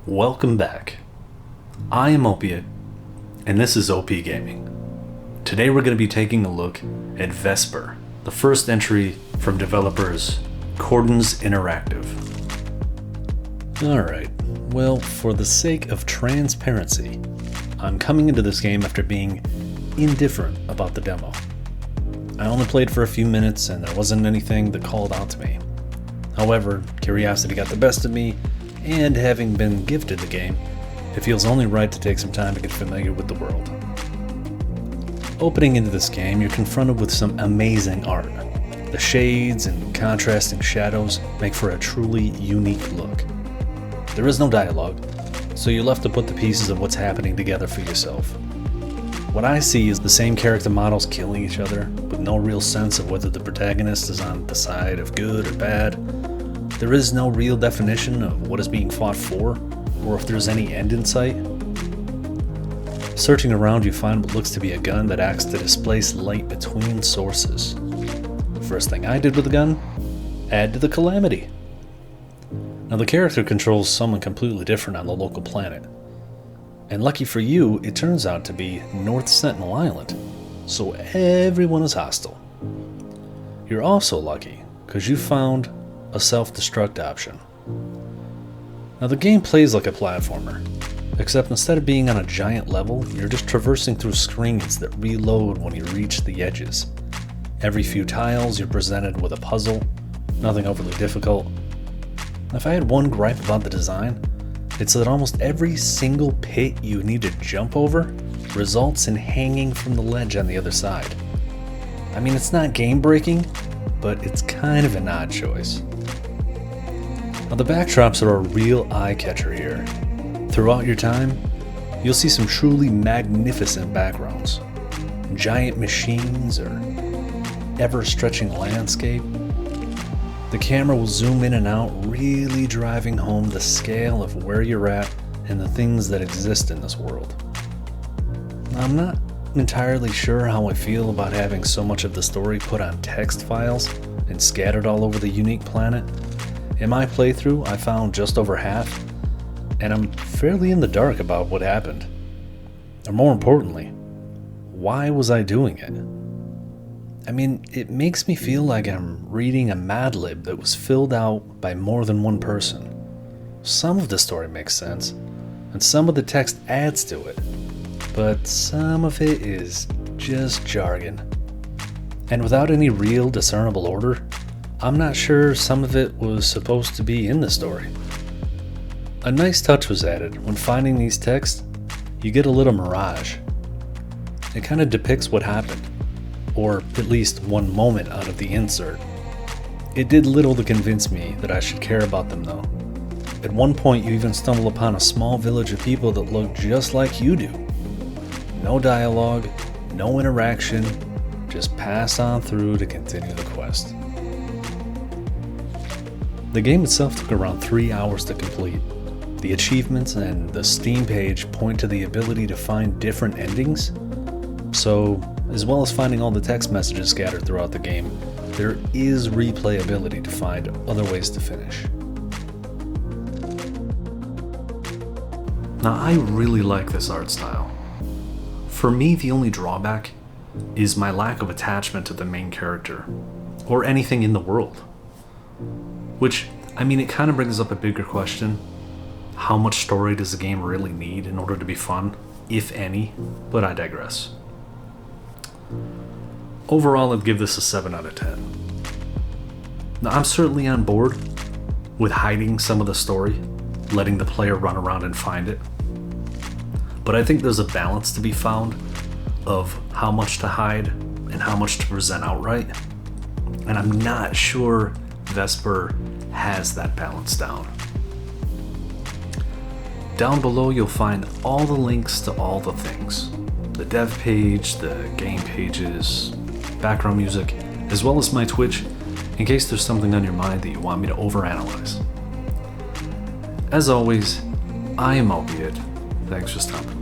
Welcome back. I am Opiate, and this is OP Gaming. Today we're going to be taking a look at Vesper, the first entry from developers Cordens Interactive. Alright, well, for the sake of transparency, I'm coming into this game after being indifferent about the demo. I only played for a few minutes and there wasn't anything that called out to me. However, curiosity got the best of me, and having been gifted the game, it feels only right to take some time to get familiar with the world. Opening into this game, you're confronted with some amazing art. The shades and contrasting shadows make for a truly unique look. There is no dialogue, so you're left to put the pieces of what's happening together for yourself. What I see is the same character models killing each other, with no real sense of whether the protagonist is on the side of good or bad. There is no real definition of what is being fought for, or if there's any end in sight. Searching around, you find what looks to be a gun that acts to displace light between sources. First thing I did with the gun, add to the calamity. Now the character controls someone completely different on the local planet. And lucky for you, it turns out to be North Sentinel Island, so everyone is hostile. You're also lucky, because you found a self-destruct option. Now the game plays like a platformer, except instead of being on a giant level, you're just traversing through screens that reload when you reach the edges. Every few tiles you're presented with a puzzle, nothing overly difficult. If I had one gripe about the design, it's that almost every single pit you need to jump over results in hanging from the ledge on the other side. I mean, it's not game-breaking, but it's kind of an odd choice. Now the backdrops are a real eye-catcher here. Throughout your time, you'll see some truly magnificent backgrounds. Giant machines or ever-stretching landscape. The camera will zoom in and out, really driving home the scale of where you're at and the things that exist in this world. Now, I'm not entirely sure how I feel about having so much of the story put on text files and scattered all over the unique planet. In my playthrough, I found just over half, and I'm fairly in the dark about what happened. Or more importantly, why was I doing it? I mean, it makes me feel like I'm reading a Mad Lib that was filled out by more than one person. Some of the story makes sense, and some of the text adds to it, but some of it is just jargon. And without any real discernible order, I'm not sure some of it was supposed to be in the story. A nice touch was added. When finding these texts, you get a little mirage. It kind of depicts what happened, or at least one moment out of the insert. It did little to convince me that I should care about them though. At one point you even stumble upon a small village of people that look just like you do. No dialogue, no interaction, just pass on through to continue the quest. The game itself took around 3 hours to complete. The achievements and the Steam page point to the ability to find different endings, so as well as finding all the text messages scattered throughout the game, there is replayability to find other ways to finish. Now I really like this art style. For me, the only drawback is my lack of attachment to the main character, or anything in the world. Which, I mean, it kind of brings up a bigger question. How much story does a game really need in order to be fun, if any? But I digress. Overall, I'd give this a 7 out of 10. Now, I'm certainly on board with hiding some of the story, letting the player run around and find it. But I think there's a balance to be found of how much to hide and how much to present outright. And I'm not sure Vesper has that balance down. Down below you'll find all the links to all the things. The dev page, the game pages, background music, as well as my Twitch, in case there's something on your mind that you want me to overanalyze. As always, I am Opiate. Thanks for stopping by.